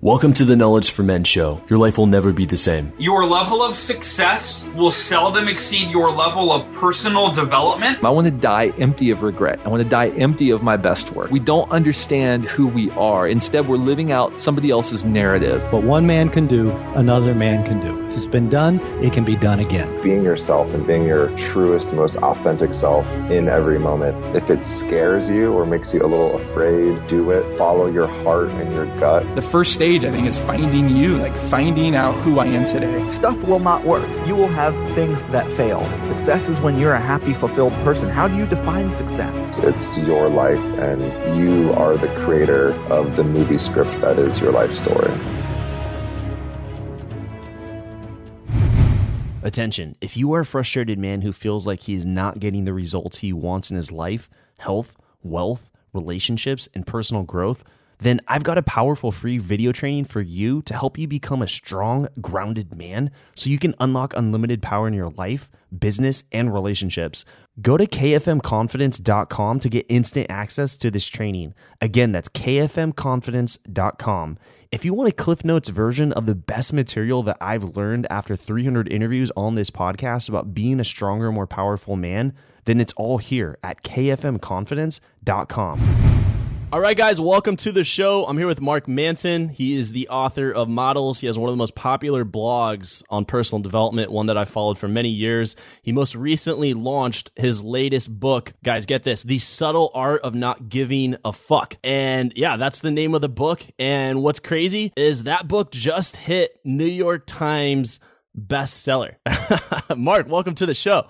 Welcome to the Knowledge for Men show. Your life will never be the same. Your level of success will seldom exceed your level of personal development. I want to die empty of regret. I want to die empty of my best work. We don't understand who we are. Instead, we're living out somebody else's narrative. What one man can do, another man can do. If it's been done, it can be done again. Being yourself and being your truest, most authentic self in every moment. If it scares you or makes you a little afraid, do it. Follow your heart and your gut. The first stage, I think, is finding you, like finding out who I am today. Stuff will not work. You will have things that fail. Success is when you're a happy, fulfilled person. How do you define success? It's your life, and you are the creator of the movie script that is your life story. Attention, if you are a frustrated man who feels like he is not getting the results he wants in his life, health, wealth, relationships, and personal growth, then I've got a powerful free video training for you to help you become a strong, grounded man so you can unlock unlimited power in your life, business, and relationships. Go to kfmconfidence.com to get instant access to this training. Again, that's kfmconfidence.com. If you want a Cliff Notes version of the best material that I've learned after 300 interviews on this podcast about being a stronger, more powerful man, then it's all here at kfmconfidence.com. All right, guys, welcome to the show. I'm here with Mark Manson. He is the author of Models. He has one of the most popular blogs on personal development, one that I followed for many years. He most recently launched his latest book. Guys, get this, The Subtle Art of Not Giving a Fuck. And yeah, that's the name of the book. And what's crazy is that book just hit New York Times bestseller. Mark, welcome to the show.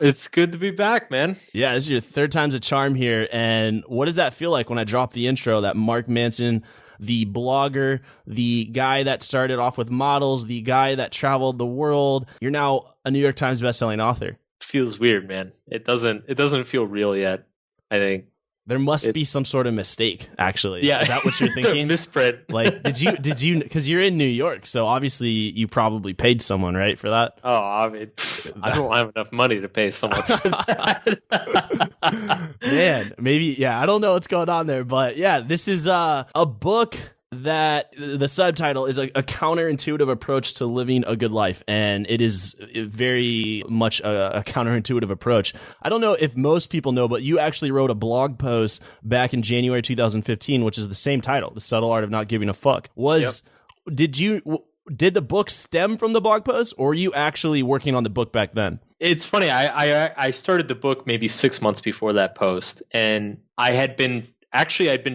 It's good to be back, man. Yeah, this is your third time's a charm here. And what does that feel like when I drop the intro that Mark Manson, the blogger, the guy that started off with Models, the guy that traveled the world, you're now a New York Times bestselling author? Feels weird, man. It doesn't feel real yet, I think. There must be some sort of mistake, actually. Yeah. Is that what you're thinking? Misprint. Like, did you, because you're in New York, so obviously you probably paid someone, right, for that? Oh, I mean, I don't have enough money to pay someone for that. Man, maybe, yeah, I don't know what's going on there, but yeah, this is a book that the subtitle is a counterintuitive approach to living a good life, and it is very much a counterintuitive approach. I don't know if most people know, but you actually wrote a blog post back in January 2015, which is the same title, The Subtle Art of Not Giving a Fuck. Did the book stem from the blog post, or were you actually working on the book back then? It's funny. I started the book maybe 6 months before that post, and I'd been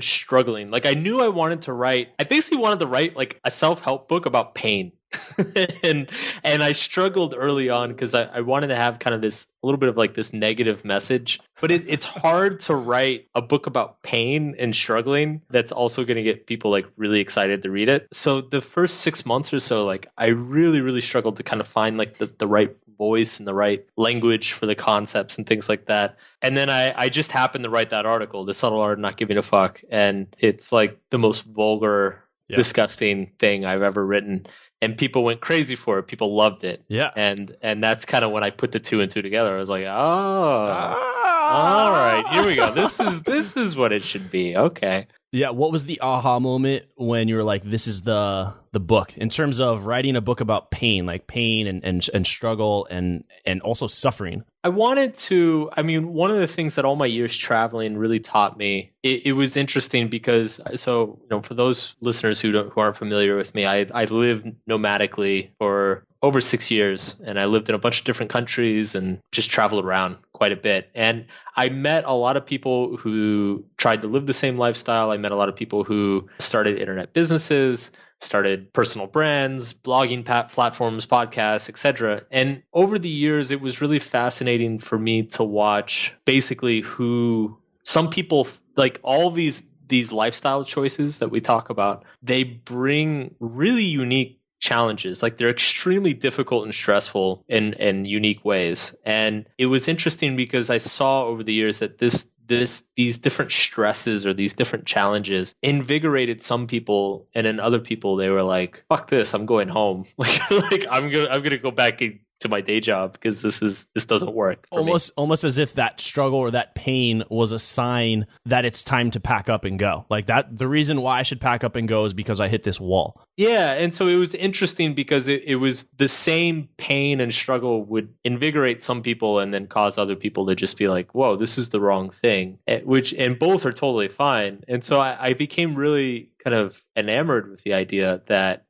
struggling. Like, I knew I wanted to write. I basically wanted to write like a self-help book about pain. and I struggled early on because I wanted to have kind of a little bit of like this negative message. But it's hard to write a book about pain and struggling that's also going to get people like really excited to read it. So the first 6 months or so, like, I really, really struggled to kind of find like the right voice and the right language for the concepts and things like that. And then I just happened to write that article, The Subtle Art of Not Giving a Fuck. And it's like the most vulgar, disgusting thing I've ever written. And people went crazy for it. People loved it. Yeah. And that's kind of when I put the two and two together. I was like, all right, here we go. This is what it should be. Okay. Yeah. What was the aha moment when you were like, this is the book, in terms of writing a book about pain, like pain and struggle and also suffering? I wanted to, one of the things that all my years traveling really taught me, it was interesting because, so, for those listeners who aren't familiar with me, I lived nomadically for over 6 years, and I lived in a bunch of different countries and just traveled around quite a bit. And I met a lot of people who tried to live the same lifestyle. I met a lot of people who started internet businesses, started personal brands, blogging platforms, podcasts, etc. And over the years, it was really fascinating for me to watch basically who some people, like all these lifestyle choices that we talk about, they bring really unique challenges. Like, they're extremely difficult and stressful in unique ways. And it was interesting because I saw over the years that these different stresses or these different challenges invigorated some people, and in other people they were like, fuck this, I'm going home. like I'm gonna go back and to my day job because this doesn't work for me. Almost as if that struggle or that pain was a sign that it's time to pack up and go. Like that, the reason why I should pack up and go is because I hit this wall. Yeah, and so it was interesting because it was the same pain and struggle would invigorate some people and then cause other people to just be like, whoa, this is the wrong thing, and both are totally fine. And so I became really kind of enamored with the idea that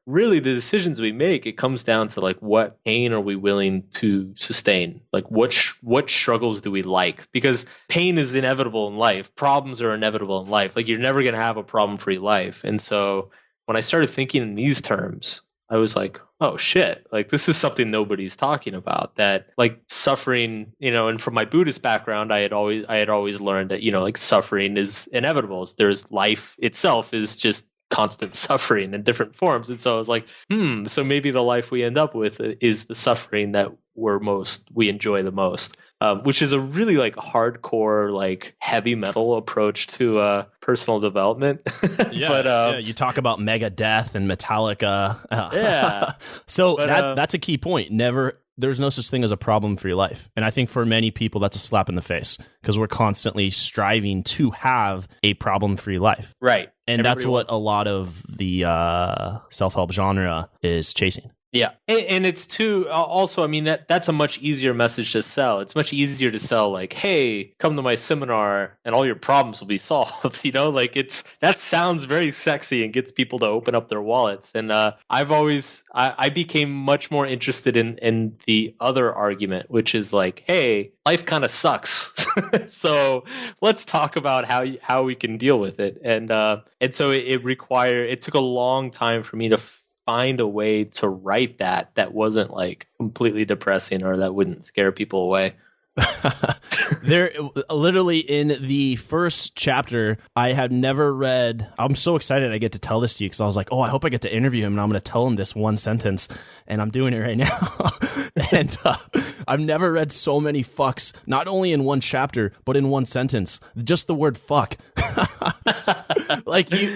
really the decisions we make, it comes down to like what pain are we willing to sustain? Like what struggles do we like? Because pain is inevitable in life. Problems are inevitable in life. Like you're never going to have a problem-free life. And so when I started thinking in these terms, I was like, oh shit, like this is something nobody's talking about, that like suffering, and from my Buddhist background, I had always learned that, like suffering is inevitable. There's life itself is just constant suffering in different forms. And so I was like, so maybe the life we end up with is the suffering that we enjoy the most. Which is a really like hardcore, like heavy metal approach to personal development. Yeah, you talk about Megadeth and Metallica. Yeah. So that's a key point. There's no such thing as a problem-free life. And I think for many people, that's a slap in the face because we're constantly striving to have a problem-free life. Right. And that's what a lot of the self-help genre is chasing. Yeah. And it's too, also, I mean, that's a much easier message to sell. It's much easier to sell like, hey, come to my seminar and all your problems will be solved. Like that sounds very sexy and gets people to open up their wallets. And I became much more interested in the other argument, which is like, hey, life kind of sucks. So let's talk about how we can deal with it. And so it took a long time for me to find a way to write that wasn't like completely depressing or that wouldn't scare people away. There, literally in the first chapter, I had never read. I'm so excited I get to tell this to you because I was like, oh, I hope I get to interview him and I'm going to tell him this one sentence, and I'm doing it right now. And I've never read so many fucks, not only in one chapter but in one sentence. Just the word fuck.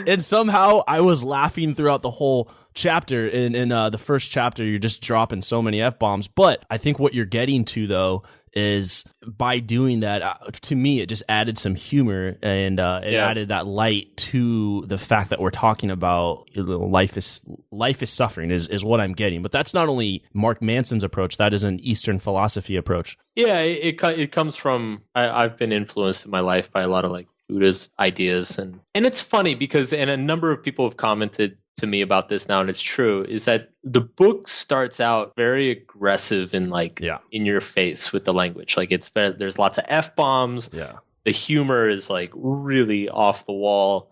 And somehow I was laughing throughout the whole chapter. In the first chapter, you're just dropping so many F-bombs. But I think what you're getting to, though, is by doing that, to me, it just added some humor and added that light to the fact that we're talking about life is suffering is what I'm getting. But that's not only Mark Manson's approach, that is an Eastern philosophy approach. Yeah, it comes from, I've been influenced in my life by a lot of like Buddhist ideas. And it's funny because, and a number of people have commented to me about this now, and it's true, is that the book starts out very aggressive and like in your face with the language. Like there's lots of F-bombs. Yeah. The humor is like really off the wall.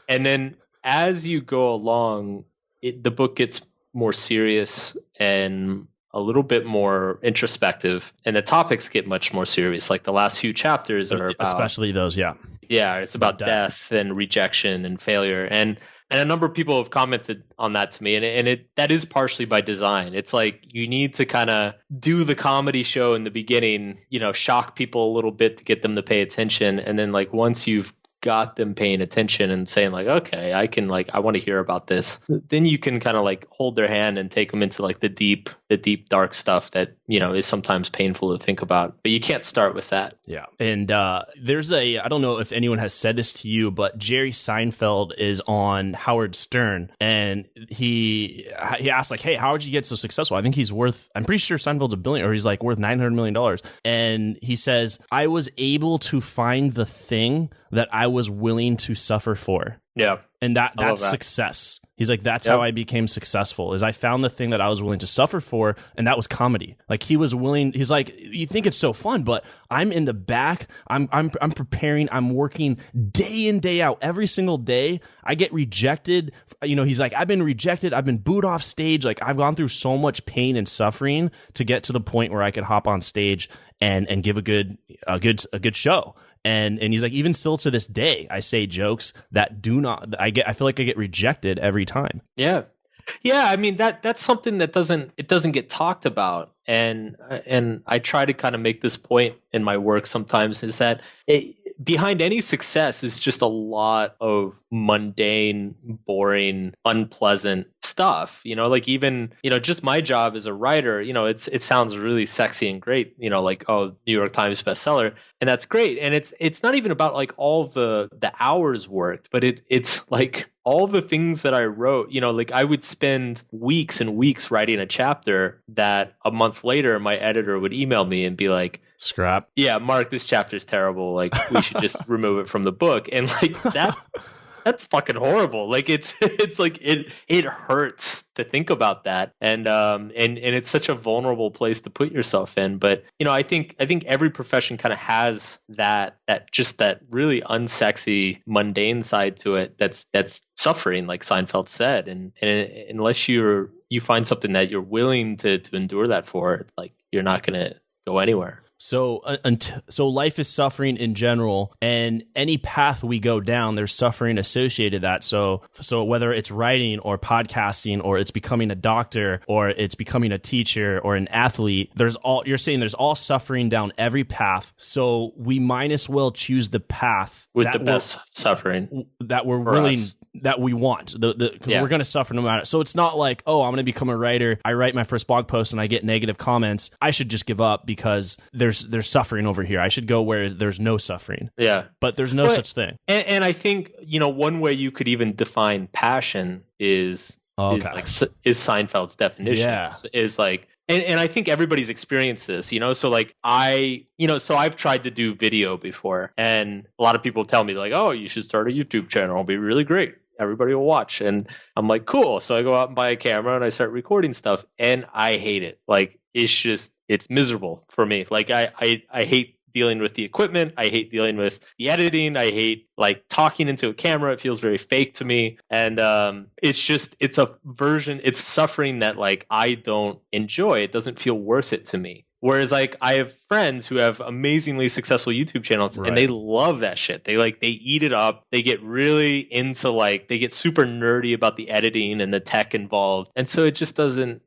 And then as you go along, the book gets more serious and a little bit more introspective, and the topics get much more serious. Like the last few chapters are about, especially those, yeah, it's about death and rejection and failure, and a number of people have commented on that to me, and that is partially by design. It's like you need to kind of do the comedy show in the beginning, shock people a little bit to get them to pay attention, and then like once you've got them paying attention and saying like, okay, I want to hear about this, then you can kind of like hold their hand and take them into like the deep dark stuff that is sometimes painful to think about, but you can't start with that. Yeah. And there's I don't know if anyone has said this to you, but Jerry Seinfeld is on Howard Stern, and he asked like, hey, how did you get so successful? I think I'm pretty sure Seinfeld's a billion, or he's like worth $900 million. And he says, I was able to find the thing that I was willing to suffer for. Yeah. And that's success. He's like, that's how I became successful, is I found the thing that I was willing to suffer for, and that was comedy. Like he's like, you think it's so fun, but I'm in the back, I'm preparing, I'm working day in, day out, every single day. I get rejected. He's like, I've been rejected, I've been booed off stage. Like I've gone through so much pain and suffering to get to the point where I could hop on stage and give a good show. And he's like, even still to this day, I say jokes that I feel like I get rejected every time. Yeah. Yeah. I mean, that's something that doesn't get talked about And I try to kind of make this point in my work sometimes, is that behind any success is just a lot of mundane, boring, unpleasant stuff. Like even, just my job as a writer, it sounds really sexy and great, like, oh, New York Times bestseller. And that's great. And it's not even about like all the hours worked, but it's like all the things that I wrote, like I would spend weeks and weeks writing a chapter that a month later my editor would email me and be like, scrap. Yeah, Mark, this chapter is terrible. Like we should just remove it from the book. And like that's fucking horrible. Like it's like it hurts to think about that. And it's such a vulnerable place to put yourself in. But I think every profession kind of has that really unsexy, mundane side to it that's suffering, like Seinfeld said. And unless you find something that you're willing to endure that for, like you're not gonna go anywhere. So life is suffering in general, and any path we go down, there's suffering associated with that. So whether it's writing or podcasting, or it's becoming a doctor, or it's becoming a teacher or an athlete, you're saying there's all suffering down every path. So we might as well choose the path with the best suffering that we're willing. That we want, because we're going to suffer no matter. So it's not like, oh, I'm going to become a writer. I write my first blog post and I get negative comments. I should just give up because there's suffering over here. I should go where there's no suffering. Yeah, but there's no such thing. And I think one way you could even define passion is Seinfeld's definition. Yeah. Is like. And I think everybody's experienced this, so like I've tried to do video before, and a lot of people tell me like, oh, you should start a YouTube channel. It'll be really great. Everybody will watch. And I'm like, cool. So I go out and buy a camera and I start recording stuff, and I hate it. Like it's miserable for me. Like I hate dealing with the equipment. I hate dealing with the editing. I hate like talking into a camera. It feels very fake to me. And it's suffering that like I don't enjoy. It doesn't feel worth it to me. Whereas like I have friends who have amazingly successful YouTube channels, and they love that shit. They eat it up. They get really into they get super nerdy about the editing and the tech involved. And so it just doesn't,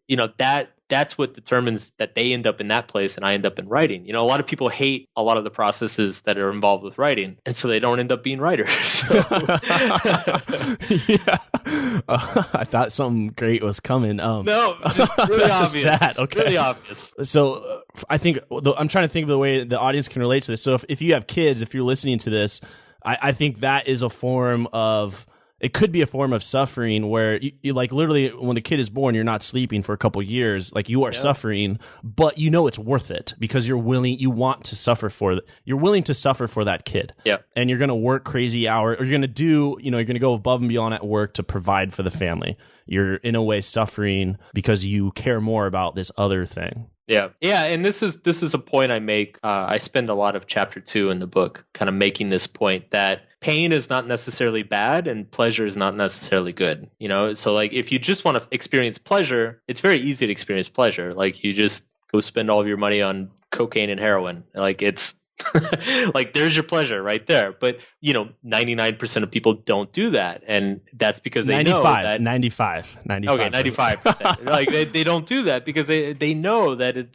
that's what determines that they end up in that place and I end up in writing. A lot of people hate a lot of the processes that are involved with writing, and so they don't end up being writers. I thought something great was coming. No, just really obvious. That. Okay. Really obvious. So I think I'm trying to think of the way the audience can relate to this. So if you have kids, if you're listening to this, I think that is a form of. It could be a form of suffering where you like literally when the kid is born, you're not sleeping for a couple of years. Like you are suffering, but it's worth it because you're willing to suffer for that kid. Yeah. And you're going to work crazy hours, or you're going to you're going to go above and beyond at work to provide for the family. You're in a way suffering because you care more about this other thing. Yeah. And this is a point I make. I spend a lot of chapter 2 in the book kind of making this point that pain is not necessarily bad and pleasure is not necessarily good. So like if you just want to experience pleasure, it's very easy to experience pleasure. Like you just go spend all of your money on cocaine and heroin. Like it's like there's your pleasure right there. But 99% of people don't do that, and that's because they know that 95. Okay, 95%. Like they don't do that because they know that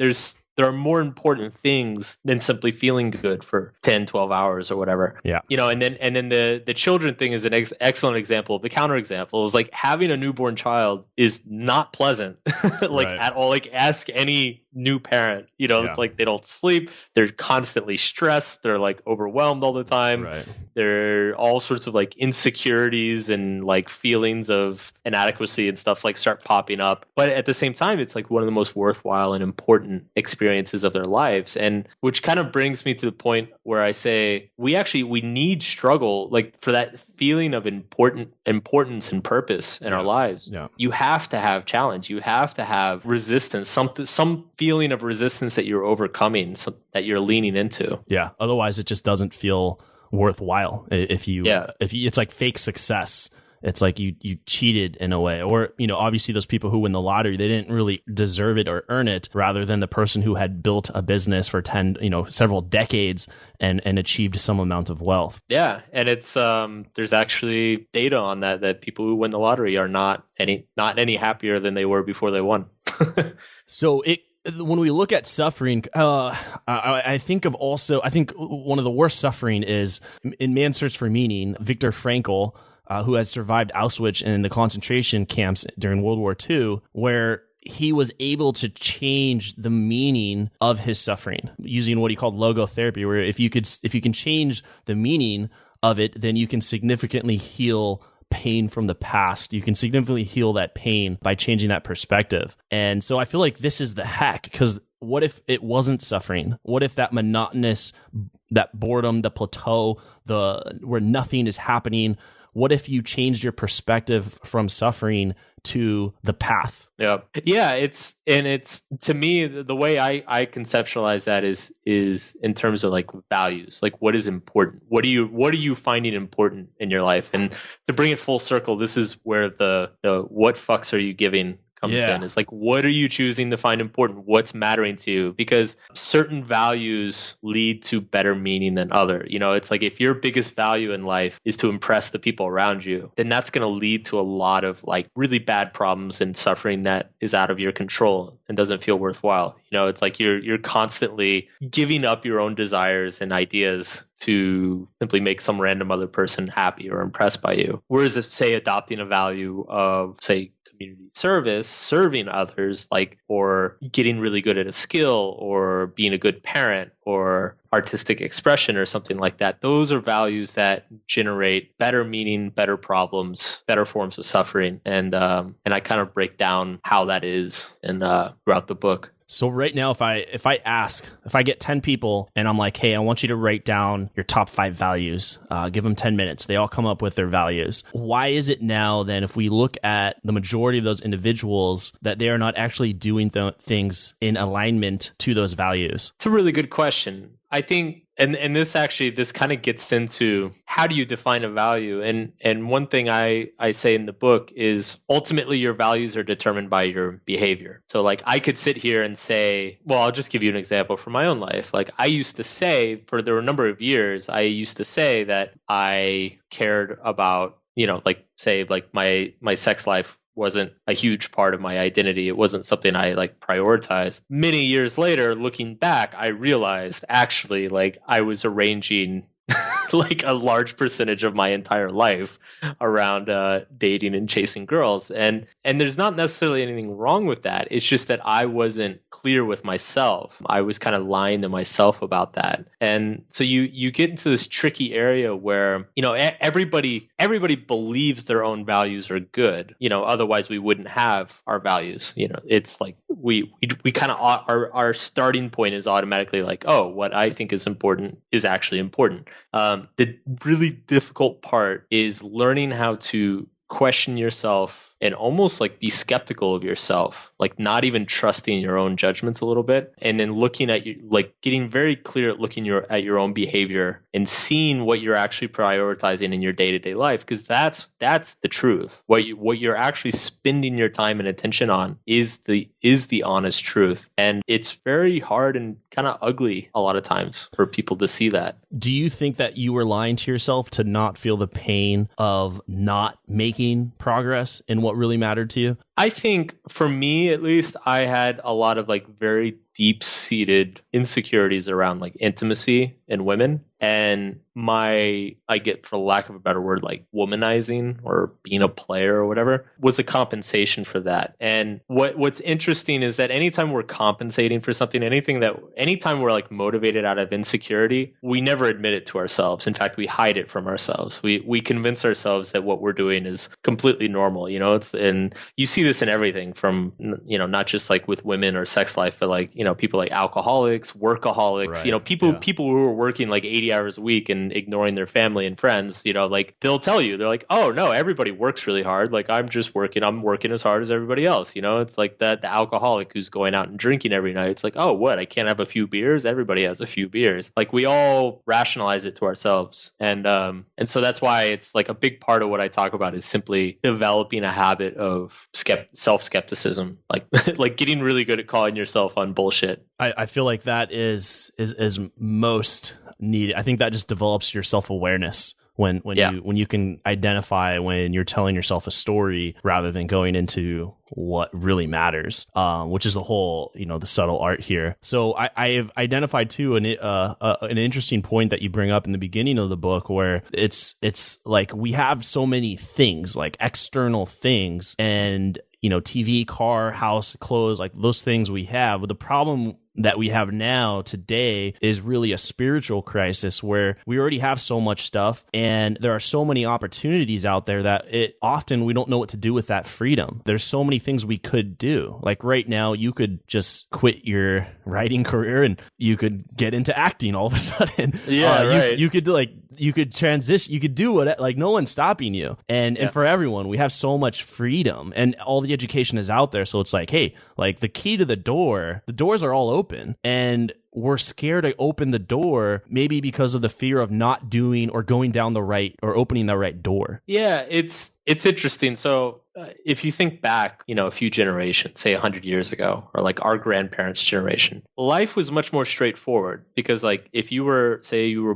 there are more important things than simply feeling good for 10, 12 hours or whatever. Yeah. And then the children thing is an excellent example. The counterexample is like having a newborn child is not pleasant at all. Like ask any new parent, it's like they don't sleep. They're constantly stressed. They're like overwhelmed all the time. Right. There are all sorts of like insecurities and like feelings of inadequacy and stuff like start popping up. But at the same time, it's like one of the most worthwhile and important experiences of their lives. And which kind of brings me to the point where I say we need struggle, like for that feeling of importance and purpose in our lives. Yeah. You have to have challenge. You have to have resistance, some feeling of resistance that you're overcoming, that you're leaning into. Yeah. Otherwise, it just doesn't feel worthwhile. If you, it's like fake success. It's like you cheated in a way, or obviously those people who win the lottery, they didn't really deserve it or earn it, rather than the person who had built a business for several decades and achieved some amount of wealth. Yeah, and it's there's actually data on that people who win the lottery are not any happier than they were before they won. So when we look at suffering, I think one of the worst suffering is in Man's Search for Meaning. Viktor Frankl, who has survived Auschwitz and the concentration camps during World War II, where he was able to change the meaning of his suffering using what he called logotherapy, where if you can change the meaning of it, then you can significantly heal pain from the past. You can significantly heal that pain by changing that perspective. And so I feel like this is the hack, because what if it wasn't suffering? What if that monotonous, that boredom, the plateau, where nothing is happening? What if you changed your perspective from suffering to the path? Yeah. It's to me, the way I conceptualize that is in terms of like values, like what is important. What are you finding important in your life? And to bring it full circle, this is where the what fucks are you giving comes in. It's like, what are you choosing to find important? What's mattering to you? Because certain values lead to better meaning than other. It's like if your biggest value in life is to impress the people around you, then that's going to lead to a lot of like really bad problems and suffering that is out of your control and doesn't feel worthwhile. It's like you're constantly giving up your own desires and ideas to simply make some random other person happy or impressed by you. Whereas if, say, adopting a value of, say, community service, serving others, like, or getting really good at a skill, or being a good parent, or artistic expression, or something like that. Those are values that generate better meaning, better problems, better forms of suffering. And I kind of break down how that is throughout the book. So right now, if I get 10 people and I'm like, hey, I want you to write down your top 5 values, give them 10 minutes. They all come up with their values. Why is it now then, if we look at the majority of those individuals, that they are not actually doing things in alignment to those values? It's a really good question. I think, and this kind of gets into how do you define a value? And one thing I say in the book is ultimately your values are determined by your behavior. So like I could sit here and say, well, I'll just give you an example from my own life. Like I used to say, there were a number of years, I used to say that I cared about, like say like my sex life wasn't a huge part of my identity. It wasn't something I like prioritized. Many years later, looking back, I realized actually like I was arranging like a large percentage of my entire life around dating and chasing girls. And there's not necessarily anything wrong with that. It's just that I wasn't clear with myself. I was kind of lying to myself about that. And so you get into this tricky area where, everybody believes their own values are good. Otherwise we wouldn't have our values. It's like we kind of, our starting point is automatically like, oh, what I think is important is actually important. The really difficult part is learning how to question yourself and almost like be skeptical of yourself, like not even trusting your own judgments a little bit, and then looking at you, like getting very clear at looking at your own behavior and seeing what you're actually prioritizing in your day-to-day life, because that's the truth. What you're actually spending your time and attention on is the honest truth, and it's very hard and kind of ugly a lot of times for people to see that. Do you think that you were lying to yourself to not feel the pain of not making progress in what really mattered to you? I think for me, at least, I had a lot of like very deep-seated insecurities around like intimacy and women. And I get, for lack of a better word, like womanizing or being a player or whatever, was a compensation for that. And what's interesting is that anytime we're compensating for something, anytime we're like motivated out of insecurity, we never admit it to ourselves. In fact, we hide it from ourselves. We convince ourselves that what we're doing is completely normal. And you see this in everything from, not just like with women or sex life, but like, people like alcoholics, workaholics, right. People who are working like 80 hours a week and ignoring their family and friends, like they'll tell you, they're like, oh no, everybody works really hard. Like I'm working as hard as everybody else. It's like the alcoholic who's going out and drinking every night. It's like, oh, what? I can't have a few beers? Everybody has a few beers. Like we all rationalize it to ourselves. And so that's why it's like a big part of what I talk about is simply developing a habit of self-skepticism, like getting really good at calling yourself on bullshit. I feel like that is most needed. I think that just develops your self-awareness when you can identify when you're telling yourself a story rather than going into what really matters, which is the whole, the subtle art here. So I have identified too an interesting point that you bring up in the beginning of the book, where it's like we have so many things, like external things, and TV, car, house, clothes, like those things we have. But the problem that we have now today is really a spiritual crisis, where we already have so much stuff and there are so many opportunities out there that often we don't know what to do with that freedom. There's so many things we could do. Like right now, you could just quit your writing career and you could get into acting all of a sudden. Yeah, right. You could transition, you could do what, like no one's stopping you. And for everyone, we have so much freedom and all the education is out there. So it's like, hey, like the key to the doors are all open, and we're scared to open the door, maybe because of the fear of not doing or going down the right or opening the right door. Yeah, it's interesting. So if you think back, a few generations, say 100 years ago, or like our grandparents' generation, life was much more straightforward, because like if you were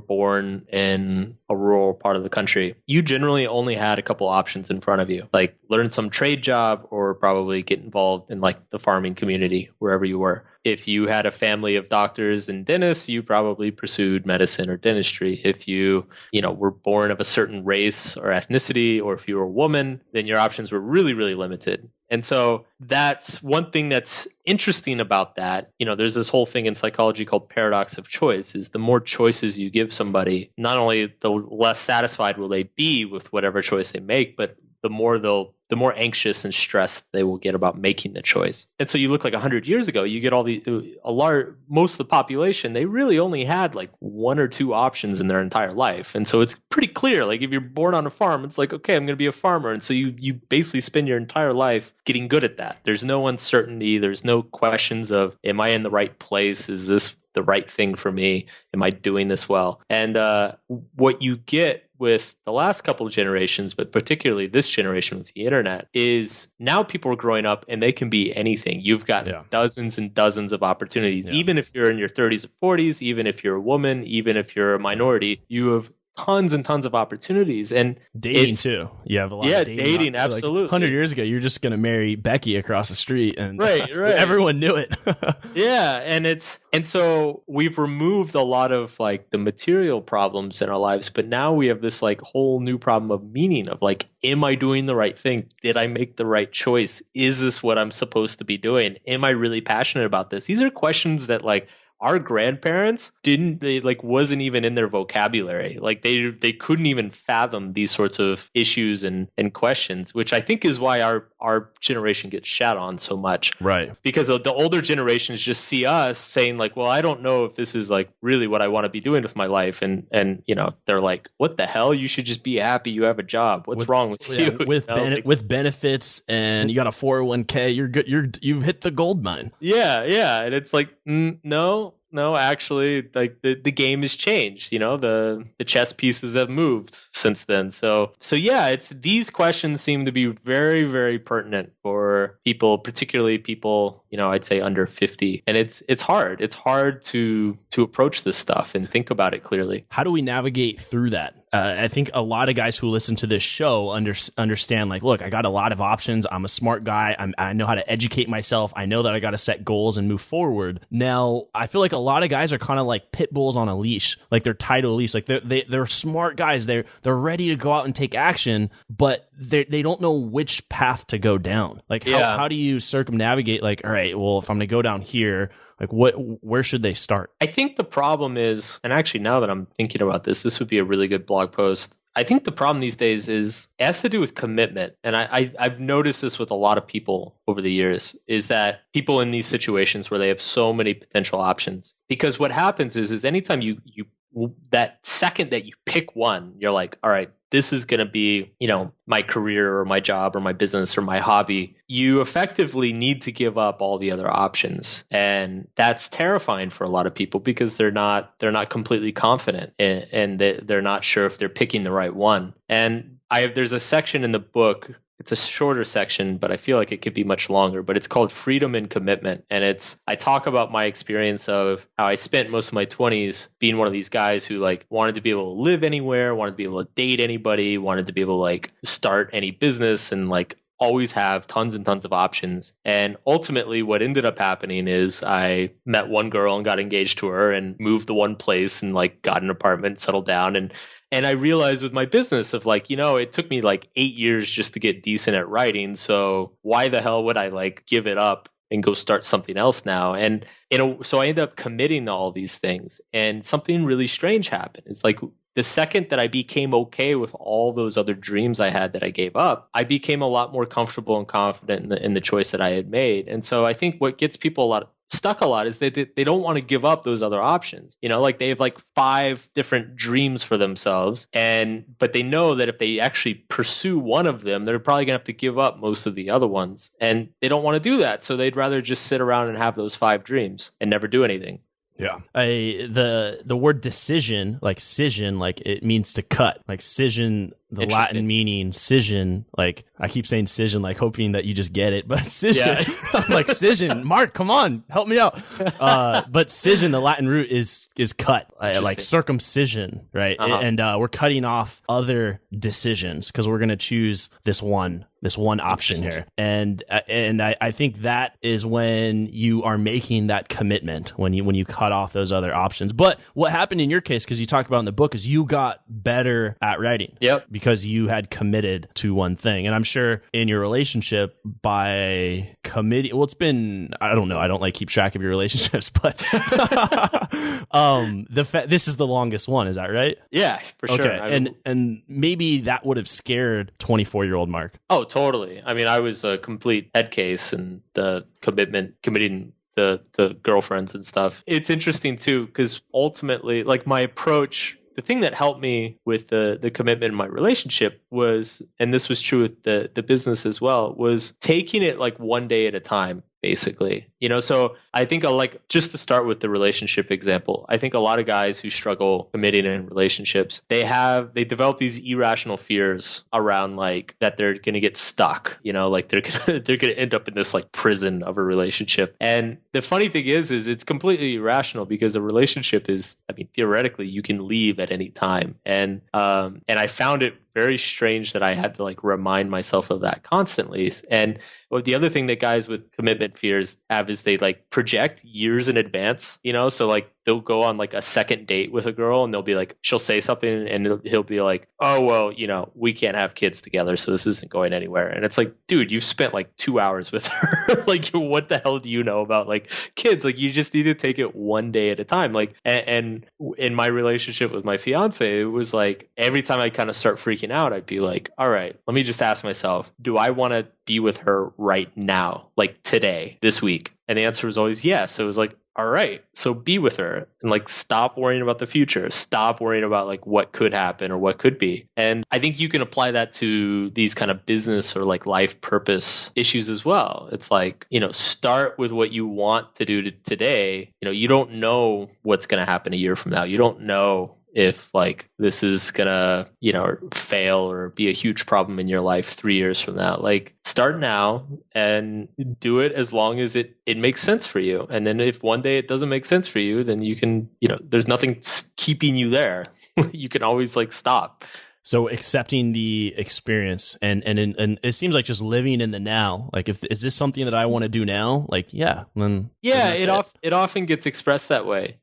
born in a rural part of the country, you generally only had a couple options in front of you, like learn some trade job or probably get involved in like the farming community wherever you were. If you had a family of doctors and dentists, you probably pursued medicine or dentistry. If you, were born of a certain race or ethnicity, or if you were a woman, then your options were really, really limited. And so that's one thing that's interesting about that. There's this whole thing in psychology called paradox of choice, is the more choices you give somebody, not only the less satisfied will they be with whatever choice they make, but the more anxious and stressed they will get about making the choice. And so you look like 100 years ago, you get most of the population, they really only had like one or two options in their entire life. And so it's pretty clear, like if you're born on a farm, it's like, okay, I'm going to be a farmer. And so you basically spend your entire life getting good at that. There's no uncertainty. There's no questions of, am I in the right place? Is this the right thing for me? Am I doing this well? And what you get with the last couple of generations, but particularly this generation with the internet, is now people are growing up and they can be anything. You've got dozens and dozens of opportunities. Even if you're in your 30s or 40s, even if you're a woman, even if you're a minority, you have tons and tons of opportunities. And dating too. You have a lot of dating absolutely. Like 100 years ago, you're just going to marry Becky across the street, and right. everyone knew it. Yeah, and so we've removed a lot of like the material problems in our lives, but now we have this like whole new problem of meaning, of like, am I doing the right thing? Did I make the right choice? Is this what I'm supposed to be doing? Am I really passionate about this? These are questions that like our grandparents wasn't even in their vocabulary. Like they couldn't even fathom these sorts of issues and questions, which I think is why our generation gets shat on so much. Right. Because the older generations just see us saying like, well, I don't know if this is like really what I want to be doing with my life. And they're like, what the hell? You should just be happy you have a job. What's wrong with you? With benefits, and you got a 401k, you're good. You've hit the gold mine. Yeah. And it's like, no, actually, like the game has changed. The chess pieces have moved since then. So yeah, these questions seem to be very, very pertinent for people, particularly people, I'd say under 50. And it's hard. It's hard to approach this stuff and think about it clearly. How do we navigate through that? I think a lot of guys who listen to this show understand, like, look, I got a lot of options. I'm a smart guy. I know how to educate myself. I know that I got to set goals and move forward. Now, I feel like a lot of guys are kind of like pit bulls on a leash, like they're tied to a leash. Like they're smart guys. They're ready to go out and take action, but they don't know which path to go down. Like how do you circumnavigate? Like, all right, well, if I'm going to go down here, like where should they start? I think the problem is, and actually now that I'm thinking about this would be a really good blog post. I think the problem these days has to do with commitment. And I've noticed this with a lot of people over the years, is that people in these situations where they have so many potential options, because what happens is anytime you that second that you pick one, you're like, all right, this is going to be, my career or my job or my business or my hobby. You effectively need to give up all the other options. And that's terrifying for a lot of people, because they're not completely confident and they're not sure if they're picking the right one. And there's a section in the book it's a shorter section, but I feel like it could be much longer, but it's called Freedom and Commitment. And I talk about my experience of how I spent most of my 20s being one of these guys who like wanted to be able to live anywhere, wanted to be able to date anybody, wanted to be able to like start any business and like always have tons and tons of options. And ultimately what ended up happening is I met one girl and got engaged to her and moved to one place and like got an apartment, settled down. And I realized with my business of like, it took me like 8 years just to get decent at writing. So why the hell would I like give it up and go start something else now? And so I ended up committing to all these things, and something really strange happened. It's like the second that I became okay with all those other dreams I had that I gave up, I became a lot more comfortable and confident in the choice that I had made. And so I think what gets people stuck a lot is they don't want to give up those other options. Like they have like 5 different dreams for themselves, but they know that if they actually pursue one of them, they're probably gonna have to give up most of the other ones, and they don't want to do that. So they'd rather just sit around and have those 5 dreams and never do anything. Yeah. The word decision, like scission, like it means to cut. Like scission, the Latin meaning scission, like I keep saying scission, like hoping that you just get it, but scission, like scission. Mark, come on, help me out. But scission, the Latin root is cut, like circumcision, right? And we're cutting off other decisions because we're going to choose this one option here. And I think that is when you are making that commitment, when you cut off those other options. But what happened in your case, because you talk about in the book, is you got better at writing. Yep. Because you had committed to one thing. And I'm sure in your relationship by committee, well, it's been, I don't know, I don't like keep track of your relationships, but this is the longest one. Is that right? Yeah, for sure. Okay. And maybe that would have scared 24-year-old Mark. Oh, totally. I mean, I was a complete head case, and the committing the girlfriends and stuff. It's interesting too, because ultimately, like my approach, the thing that helped me with the commitment in my relationship was, and this was true with the business as well, was taking it like one day at a time, basically. So I think just to start with the relationship example, I think a lot of guys who struggle committing in relationships, they develop these irrational fears around like that they're going to get stuck, like they're going to end up in this like prison of a relationship. And the funny thing is it's completely irrational, because a relationship is, I mean, theoretically you can leave at any time. And I found it very strange that I had to like remind myself of that constantly. And the other thing that guys with commitment fears have is they like project years in advance, so like they'll go on like a second date with a girl and they'll be like, she'll say something and he'll be like, oh, well, we can't have kids together, so this isn't going anywhere. And it's like, dude, you've spent like 2 hours with her. Like, what the hell do you know about like kids? Like, you just need to take it one day at a time. Like, and in my relationship with my fiance, it was like every time I kind of start freaking out, I'd be like, all right, let me just ask myself, do I want to be with her right now, like today, this week? And the answer was always yes. So it was like, all right, so be with her and like stop worrying about the future. Stop worrying about like what could happen or what could be. And I think you can apply that to these kind of business or like life purpose issues as well. It's like, start with what you want to do today. You don't know what's going to happen a year from now. You don't know if like this is gonna, fail or be a huge problem in your life 3 years from now. Like, start now and do it as long as it makes sense for you. And then if one day it doesn't make sense for you, then you can, there's nothing keeping you there. You can always like stop. So accepting the experience and it seems like just living in the now. Like, is this something that I want to do now? Like, then it often gets expressed that way.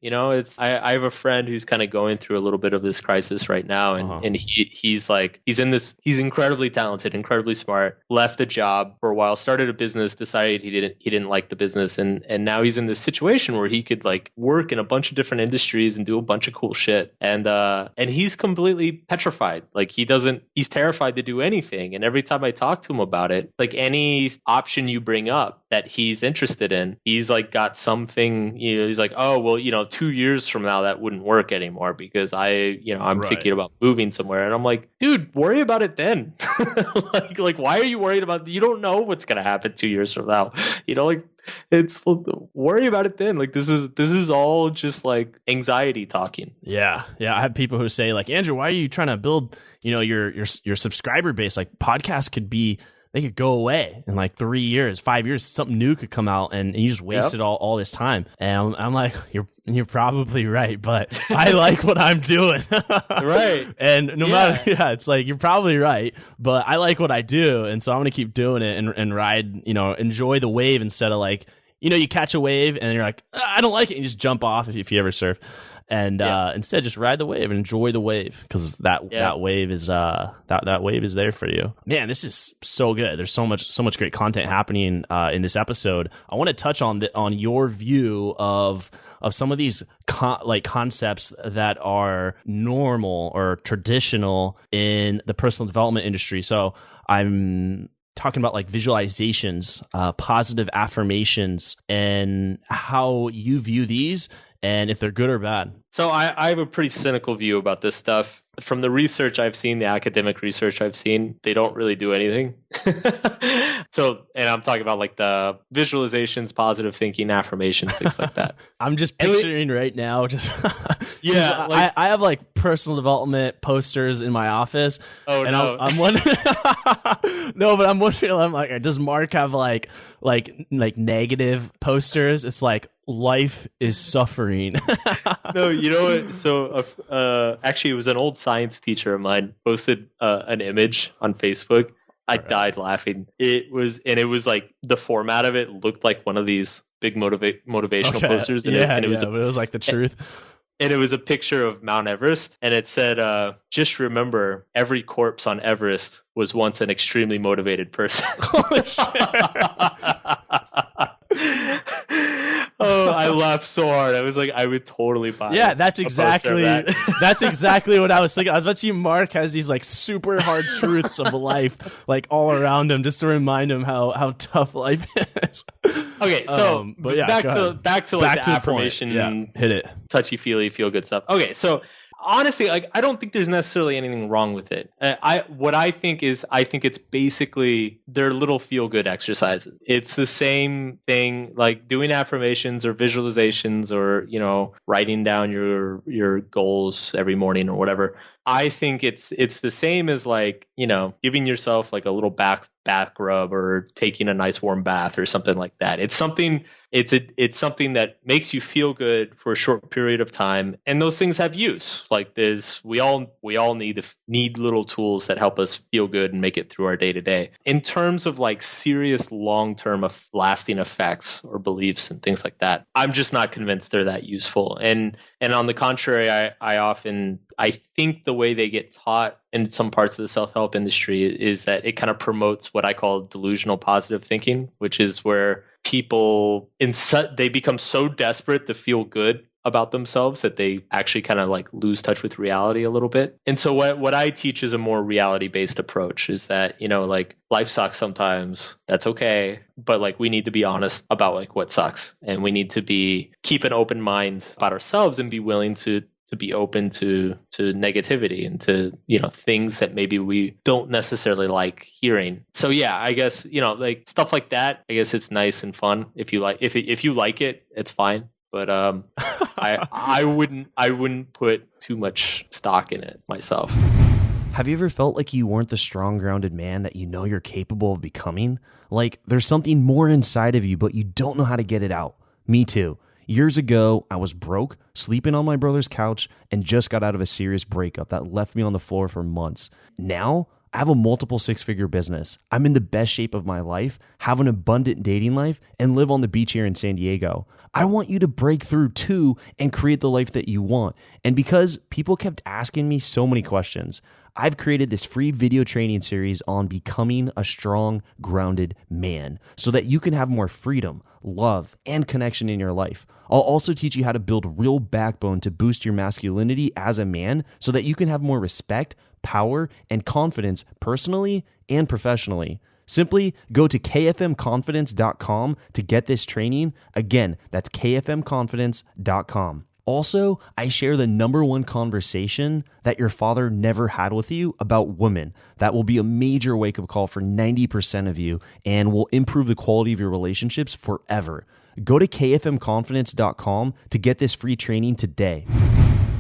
I have a friend who's kind of going through a little bit of this crisis right now, and he's incredibly talented, incredibly smart. Left a job for a while, started a business, decided he didn't like the business, and now he's in this situation where he could like work in a bunch of different industries and do a bunch of cool shit, and he's completely petrified. Like, he's terrified to do anything. And every time I talk to him about it, like any option you bring up that he's interested in, he's like got something, he's like, oh, well, 2 years from now, that wouldn't work anymore because I'm thinking about moving somewhere. And I'm like, dude, worry about it then. like, why are you worried about, you don't know what's going to happen 2 years from now. It's worry about it then. Like, this is all just like anxiety talking. Yeah. I have people who say like, Andrew, why are you trying to build, your subscriber base? Like, podcasts could be they could go away in like 3 years, 5 years. Something new could come out, and you just wasted all this time. And I'm like, you're probably right, but I like what I'm doing. Right. And no matter, it's like, you're probably right, but I like what I do. And so I'm going to keep doing it and ride, enjoy the wave instead of like, you catch a wave and you're like, I don't like it. And you just jump off if you ever surf. And instead, just ride the wave and enjoy the wave, because that wave is that wave is there for you. Man, this is so good. There's so much great content happening in this episode. I want to touch on your view of some of these concepts that are normal or traditional in the personal development industry. So I'm talking about like visualizations, positive affirmations, and how you view these, and if they're good or bad. So I have a pretty cynical view about this stuff. From the research I've seen, the academic research I've seen, they don't really do anything. And I'm talking about like the visualizations, positive thinking, affirmations, things like that. I'm just picturing right now, I have like personal development posters in my office. Oh, and no. I'm wondering, no, but I'm wondering, I'm like, does Mark have like negative posters? It's like, life is suffering. No, you know what? So actually, it was an old science teacher of mine posted an image on Facebook. I died laughing. It was like the format of it looked like one of these big motivational posters. And it was like the truth. And it was a picture of Mount Everest, and it said, just remember, every corpse on Everest was once an extremely motivated person. Holy shit. Oh, I laughed so hard. I was like, I would totally buy. Yeah, that's exactly what I was thinking. I was about to see Mark has these like super hard truths of life like all around him, just to remind him how tough life is. Okay, so back to the affirmation, hit it, touchy feely, feel good stuff. Okay, so honestly, like, I don't think there's necessarily anything wrong with it. I think it's basically they're little feel good exercises. It's the same thing like doing affirmations or visualizations or writing down your goals every morning or whatever. I think it's the same as like giving yourself like a little back rub or taking a nice warm bath or something like that. It's something that makes you feel good for a short period of time, and those things have use. Like we all need little tools that help us feel good and make it through our day to day. In terms of like serious long-term lasting effects or beliefs and things like that, I'm just not convinced they're that useful. And on the contrary, I think the way they get taught in some parts of the self-help industry is that it kind of promotes what I call delusional positive thinking, which is where people they become so desperate to feel good about themselves that they actually kind of like lose touch with reality a little bit. And so what I teach is a more reality-based approach, is that, like life sucks sometimes. That's okay. But like we need to be honest about like what sucks. And we need to keep an open mind about ourselves and be willing to be open to negativity and to things that maybe we don't necessarily like hearing. So yeah, I guess like stuff like that, I guess it's nice and fun if you like it, it's fine. But I wouldn't put too much stock in it myself. Have you ever felt like you weren't the strong, grounded man that you're capable of becoming? Like there's something more inside of you, but you don't know how to get it out. Me too. Years ago, I was broke, sleeping on my brother's couch, and just got out of a serious breakup that left me on the floor for months. Now, I have a multiple six-figure business. I'm in the best shape of my life, have an abundant dating life, and live on the beach here in San Diego. I want you to break through too and create the life that you want. And because people kept asking me so many questions, I've created this free video training series on becoming a strong, grounded man so that you can have more freedom, love, and connection in your life. I'll also teach you how to build real backbone to boost your masculinity as a man so that you can have more respect, power, and confidence personally and professionally. Simply go to kfmconfidence.com to get this training. Again, that's kfmconfidence.com. Also, I share the #1 conversation that your father never had with you about women. That will be a major wake-up call for 90% of you and will improve the quality of your relationships forever. Go to kfmconfidence.com to get this free training today.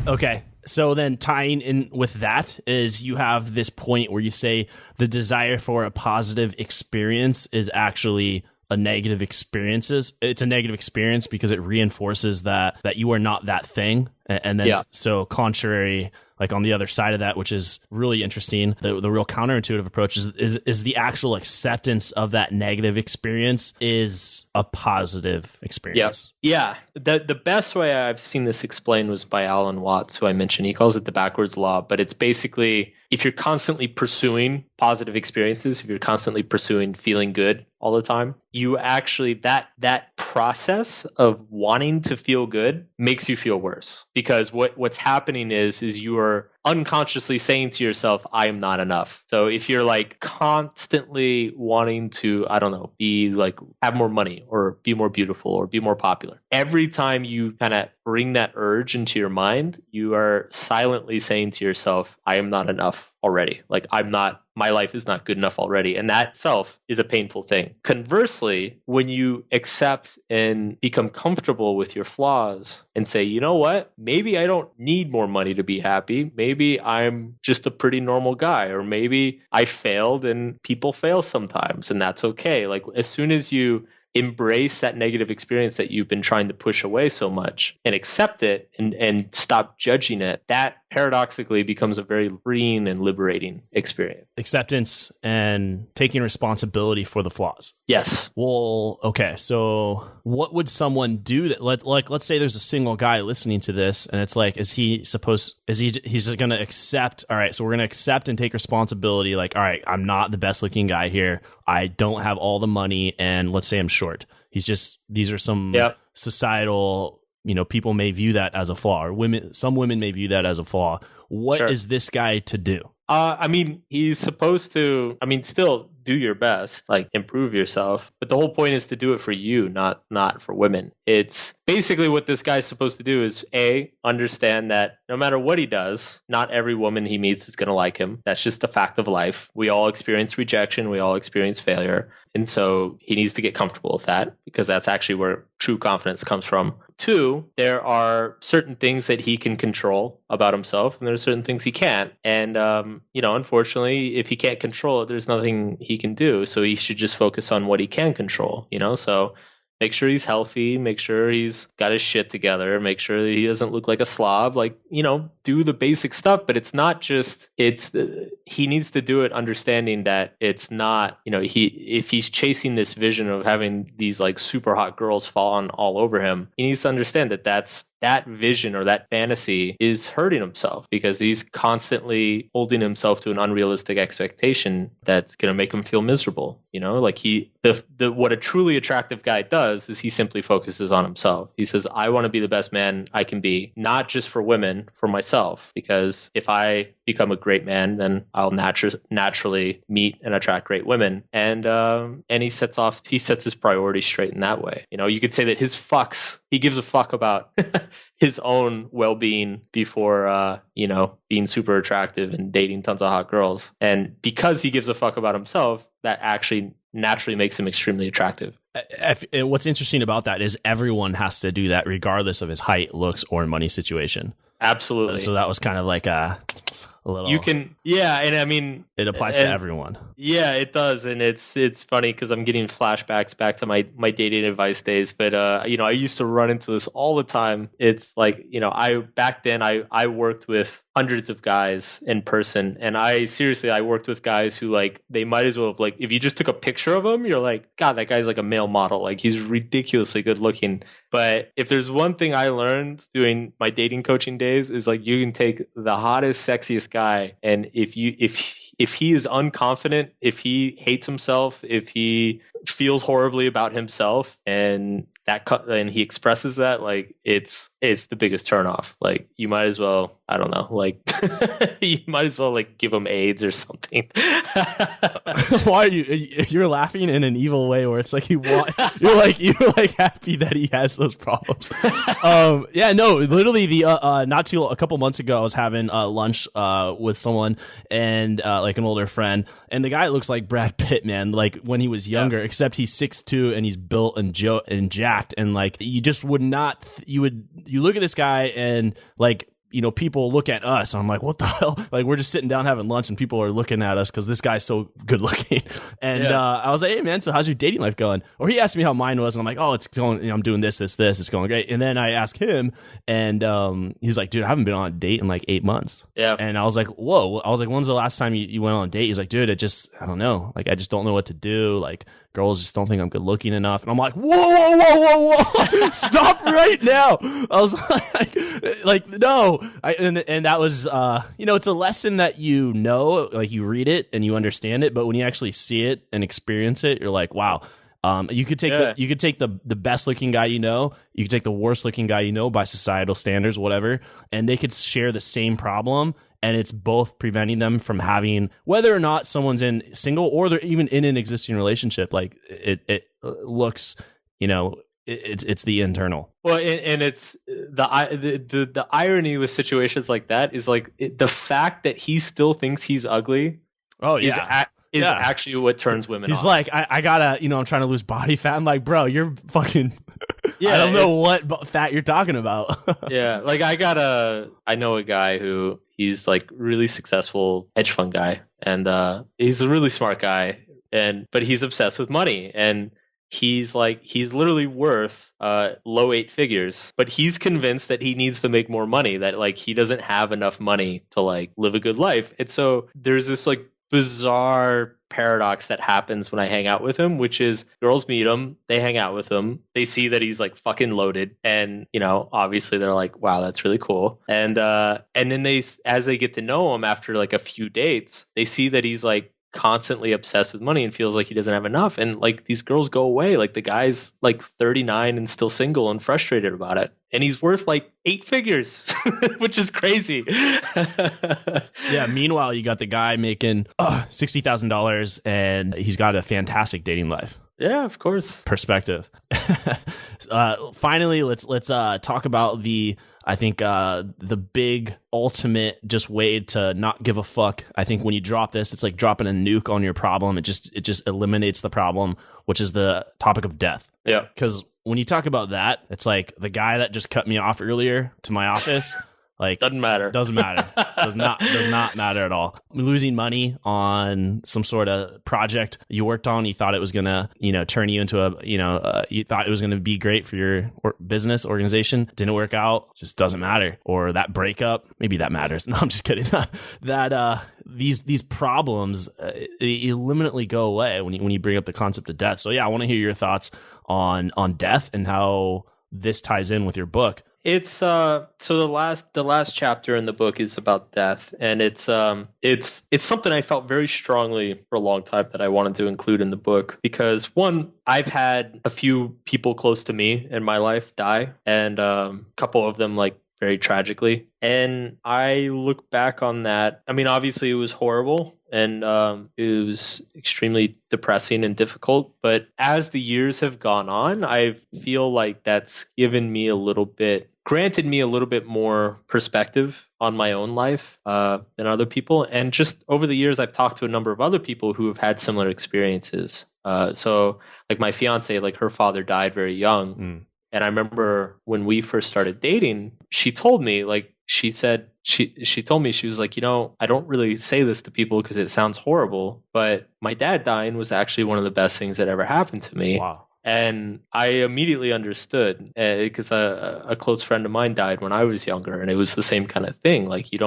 Okay, So then tying in with that is you have this point where you say the desire for a positive experience is actually a negative experiences. It's a negative experience because it reinforces that you are not that thing. And then so contrary, like on the other side of that, which is really interesting, the real counterintuitive approach is the actual acceptance of that negative experience is a positive experience. Yeah. The best way I've seen this explained was by Alan Watts, who I mentioned. He calls it the backwards law, but it's basically if you're constantly pursuing positive experiences, if you're constantly pursuing feeling good all the time, you actually that process of wanting to feel good makes you feel worse, because what's happening is you are unconsciously saying to yourself, I am not enough. So if you're like constantly wanting to, I don't know, be like have more money or be more beautiful or be more popular, every time you kind of bring that urge into your mind, you are silently saying to yourself, I am not enough already. Like my life is not good enough already. And that itself is a painful thing. Conversely, when you accept and become comfortable with your flaws and say, you know what, maybe I don't need more money to be happy. Maybe I'm just a pretty normal guy, or maybe I failed and people fail sometimes and that's okay. Like as soon as you embrace that negative experience that you've been trying to push away so much and accept it and stop judging it, that paradoxically becomes a very freeing and liberating experience. Acceptance and taking responsibility for the flaws. Yes. Well, okay. So what would someone do that, let's say there's a single guy listening to this and it's like, he's going to accept, all right, so we're going to accept and take responsibility. Like, all right, I'm not the best looking guy here. I don't have all the money. And let's say I'm short. These are some societal, people may view that as a flaw, or some women may view that as a flaw. What is this guy to do? He's supposed to, still do your best, like improve yourself. But the whole point is to do it for you, not for women. It's basically what this guy's supposed to do is understand that no matter what he does, not every woman he meets is going to like him. That's just a fact of life. We all experience rejection. We all experience failure. And so he needs to get comfortable with that, because that's actually where true confidence comes from. 2, there are certain things that he can control about himself, and there are certain things he can't. And, unfortunately, if he can't control it, there's nothing he can do. So he should just focus on what he can control, So make sure he's healthy, make sure he's got his shit together, make sure that he doesn't look like a slob, do the basic stuff. But it's not just, he needs to do it understanding that it's not, if he's chasing this vision of having these like super hot girls fall on all over him, he needs to understand that that vision or that fantasy is hurting himself, because he's constantly holding himself to an unrealistic expectation that's going to make him feel miserable. What a truly attractive guy does is he simply focuses on himself. He says, I want to be the best man I can be, not just for women, for myself, because if I become a great man, then I'll naturally meet and attract great women. And he sets his priorities straight in that way. You could say that he gives a fuck about his own well-being before, being super attractive and dating tons of hot girls. And because he gives a fuck about himself, that actually naturally makes him extremely attractive. And what's interesting about that is everyone has to do that regardless of his height, looks, or money situation. Absolutely. So that was kind of like a little. You can, and it applies to everyone. Yeah, it does, and it's funny because I'm getting flashbacks back to my dating advice days. But I used to run into this all the time. It's like back then I worked with hundreds of guys in person, and I worked with guys who like they might as well have, like, if you just took a picture of him, you're like, God, that guy's like a male model, like he's ridiculously good looking. But if there's one thing I learned doing my dating coaching days is like you can take the hottest, sexiest guy, and if he is unconfident, if he hates himself, if he feels horribly about himself, and he expresses that, like it's the biggest turnoff. Like you might as well, I don't know, like you might as well like give him AIDS or something. Why are you're laughing in an evil way where it's like you're like happy that he has those problems. Literally a couple months ago I was having lunch with someone and like an older friend, and the guy looks like Brad Pitt, man, like when he was younger, except he's 6'2" and he's built and jacked, and like you just would not, you look at this guy and like people look at us. And I'm like, what the hell? Like, we're just sitting down having lunch and people are looking at us because this guy's so good looking. And I was like, hey, man, so how's your dating life going? Or he asked me how mine was. And I'm like, oh, it's going, I'm doing this. It's going great. And then I asked him and he's like, dude, I haven't been on a date in like 8 months. Yeah. And I was like, whoa. I was like, when's the last time you went on a date? He's like, dude, I don't know. Like, I just don't know what to do. Like, girls just don't think I'm good looking enough. And I'm like, whoa. Stop right now. I was like, no. And that was, it's a lesson that like you read it and you understand it. But when you actually see it and experience it, you're like, wow. You could take the best looking guy you could take the worst looking guy by societal standards, whatever, and they could share the same problem, and it's both preventing them from having, whether or not someone's in single or they're even in an existing relationship, like it looks, it's the internal. Well, and it's the irony with situations like that is like the fact that he still thinks he's ugly. Oh yeah. Is actually what turns women He's off. like, I gotta, I'm trying to lose body fat. I'm like, bro, you're fucking, I don't know what fat you're talking about. Yeah, like I know a guy who he's like really successful hedge fund guy, and he's a really smart guy, but he's obsessed with money, and he's literally worth low 8 figures, but he's convinced that he needs to make more money, that like he doesn't have enough money to like live a good life. And so there's this like bizarre paradox that happens when I hang out with him, which is girls meet him, they hang out with him, they see that he's like fucking loaded, and obviously they're like, wow, that's really cool. And then as they get to know him after like a few dates, they see that he's like constantly obsessed with money and feels like he doesn't have enough, and like these girls go away. Like the guy's like 39 and still single and frustrated about it, and he's worth like 8 figures, which is crazy. Yeah, meanwhile you got the guy making $60,000 and he's got a fantastic dating life. Yeah, of course. Perspective. Finally, let's talk about the big ultimate just way to not give a fuck. I think when you drop this, it's like dropping a nuke on your problem. It just eliminates the problem, which is the topic of death. Yeah. Because when you talk about that, it's like the guy that just cut me off earlier to my office. Like, doesn't matter. Does not matter at all. Losing money on some sort of project you worked on, you thought it was gonna, turn you into you thought it was gonna be great for your business organization. Didn't work out. Just doesn't matter. Or that breakup, maybe that matters. No, I'm just kidding. That these problems eliminately go away when you bring up the concept of death. So yeah, I want to hear your thoughts on death and how this ties in with your book. It's so the last chapter in the book is about death, and it's something I felt very strongly for a long time that I wanted to include in the book, because one, I've had a few people close to me in my life die, and a couple of them like very tragically, and I look back on that. I mean, obviously it was horrible, and it was extremely depressing and difficult. But as the years have gone on, I feel like that's granted me a little bit more perspective on my own life than other people. And just over the years, I've talked to a number of other people who have had similar experiences. So like my fiance, like her father died very young. Mm. And I remember when we first started dating, she told me, like, she said, she told me, she was like, I don't really say this to people because it sounds horrible, but my dad dying was actually one of the best things that ever happened to me. Wow. And I immediately understood, because a close friend of mine died when I was younger, and it was the same kind of thing. Like you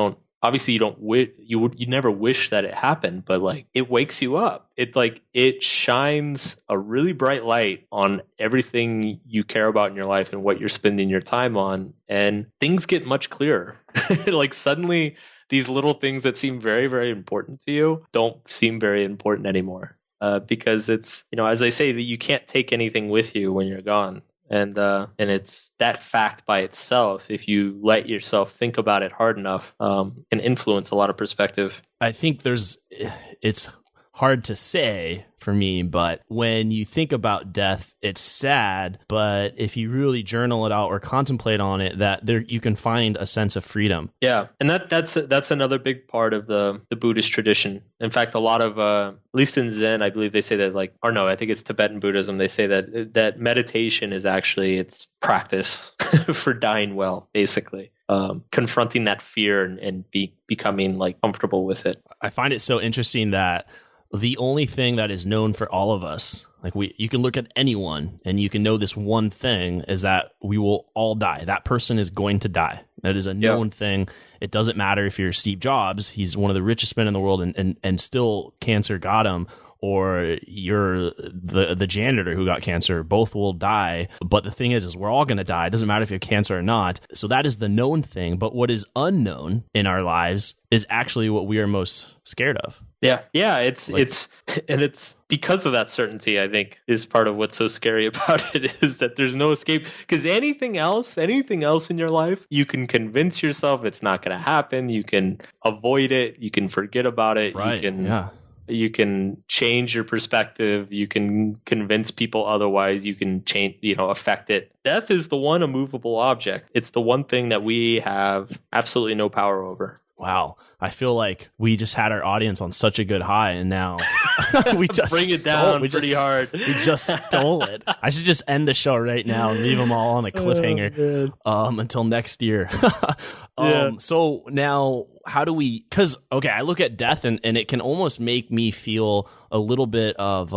never wish that it happened, but like it wakes you up. It shines a really bright light on everything you care about in your life and what you're spending your time on, and things get much clearer. Like suddenly these little things that seem very, very important to you don't seem very important anymore. Because it's, as I say, that you can't take anything with you when you're gone. And it's that fact by itself, if you let yourself think about it hard enough, can influence a lot of perspective. I think it's hard to say for me, but when you think about death, it's sad. But if you really journal it out or contemplate on it, you can find a sense of freedom. Yeah, and that's another big part of the Buddhist tradition. In fact, a lot of at least in Zen, I believe they say that I think it's Tibetan Buddhism. They say that meditation is actually its practice for dying well, basically. confronting that fear and becoming like comfortable with it. I find it so interesting that the only thing that is known for all of us, like you can look at anyone and you can know this one thing, is that we will all die. That person is going to die. That is a known thing. It doesn't matter if you're Steve Jobs, he's one of the richest men in the world, and still cancer got him, or you're the janitor who got cancer. Both will die. But the thing is we're all going to die. It doesn't matter if you have cancer or not. So that is the known thing. But what is unknown in our lives is actually what we are most scared of. Yeah. It's because of that certainty, I think, is part of what's so scary about it, is that there's no escape. Because anything else in your life, you can convince yourself it's not going to happen. You can avoid it. You can forget about it. Right. You can change your perspective. You can convince people otherwise. You can change, affect it. Death is the one immovable object. It's the one thing that we have absolutely no power over. Wow. I feel like we just had our audience on such a good high, and now we just bring it down pretty hard. We just stole it. I should just end the show right now and leave them all on a cliffhanger until next year. So now, how do we, because, okay, I look at death and it can almost make me feel a little bit of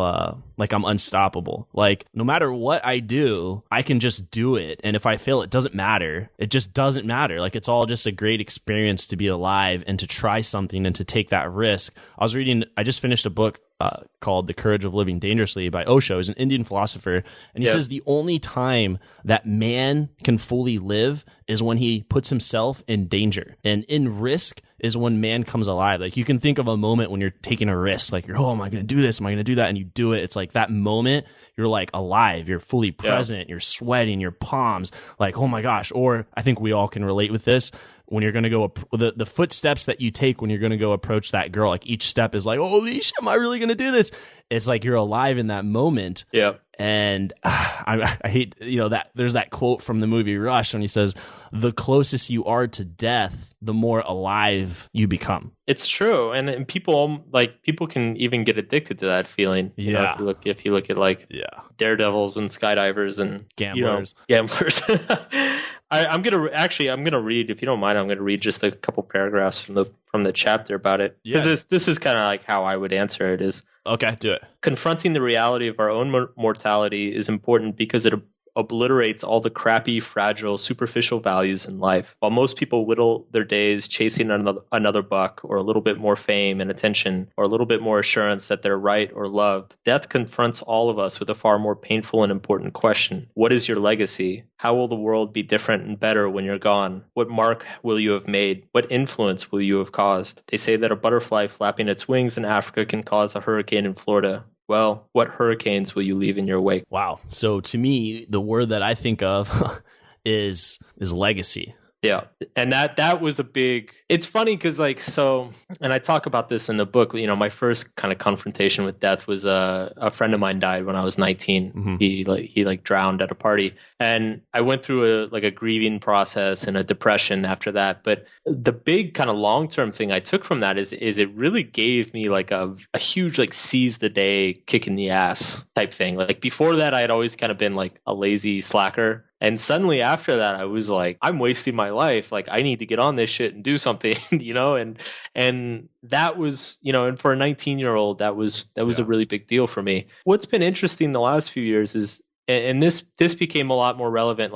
like I'm unstoppable. Like no matter what I do, I can just do it. And if I fail, it doesn't matter. It just doesn't matter. Like it's all just a great experience to be alive and to try something and to take that risk. I just finished a book called The Courage of Living Dangerously by Osho. He's an Indian philosopher. And he says the only time that man can fully live is when he puts himself in danger. And in risk is when man comes alive. Like you can think of a moment when you're taking a risk, like oh, am I going to do this? Am I going to do that? And you do it. It's like that moment you're like alive. You're fully present. You're sweating your palms. Like, oh my gosh. Or I think we all can relate with this. When you're going to go, the footsteps that you take when you're going to go approach that girl, like each step is like, holy shit, am I really going to do this? It's like you're alive in that moment. Yeah. And I hate, that there's that quote from the movie Rush when he says, the closest you are to death, the more alive you become. It's true. And people can even get addicted to that feeling. If you look at like daredevils and skydivers and gamblers. I'm gonna read, if you don't mind, I'm gonna read just a couple paragraphs from the chapter about it, because this is kind of like how I would answer it. Is okay, do it. Confronting the reality of our own mortality is important because it obliterates all the crappy, fragile, superficial values in life. While most people whittle their days chasing another buck, or a little bit more fame and attention, or a little bit more assurance that they're right or loved, death confronts all of us with a far more painful and important question. What is your legacy? How will the world be different and better when you're gone? What mark will you have made? What influence will you have caused? They say that a butterfly flapping its wings in Africa can cause a hurricane in Florida. Well, what hurricanes will you leave in your wake? Wow. So to me, the word that I think of is legacy. Yeah. And that was a big, it's funny because and I talk about this in the book, my first kind of confrontation with death was a friend of mine died when I was 19. Mm-hmm. He drowned at a party, and I went through a grieving process and a depression after that. But the big kind of long-term thing I took from that is it really gave me like a huge seize the day kick in the ass type thing. Like before that, I had always kind of been like a lazy slacker. And suddenly after that, I was like, I'm wasting my life. Like, I need to get on this shit and do something, and that was, and for a 19-year-old, that was a really big deal for me. What's been interesting the last few years is, and this became a lot more relevant,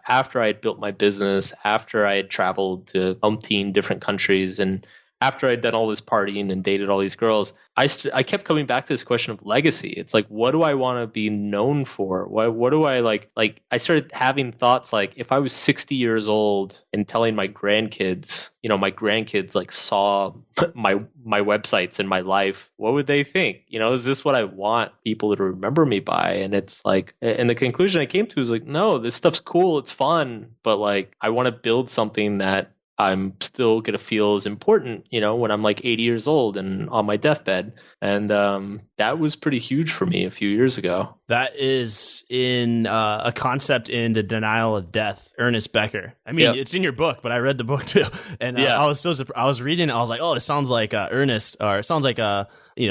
after I had built my business, after I had traveled to umpteen different countries, and after I'd done all this partying and dated all these girls, I kept coming back to this question of legacy. It's like, what do I want to be known for? What do I like? I started having thoughts like, if I was 60 years old and telling my grandkids, my grandkids saw my websites and my life, what would they think? Is this what I want people to remember me by? And it's like, and the conclusion I came to is like, no, this stuff's cool. It's fun. But I want to build something that I'm still going to feel as important, when I'm 80 years old and on my deathbed. And that was pretty huge for me a few years ago. That is in a concept in The Denial of Death, Ernest Becker. I mean, It's in your book, but I read the book too. And I was reading it. I was like, oh, it sounds like Ernest, or it sounds like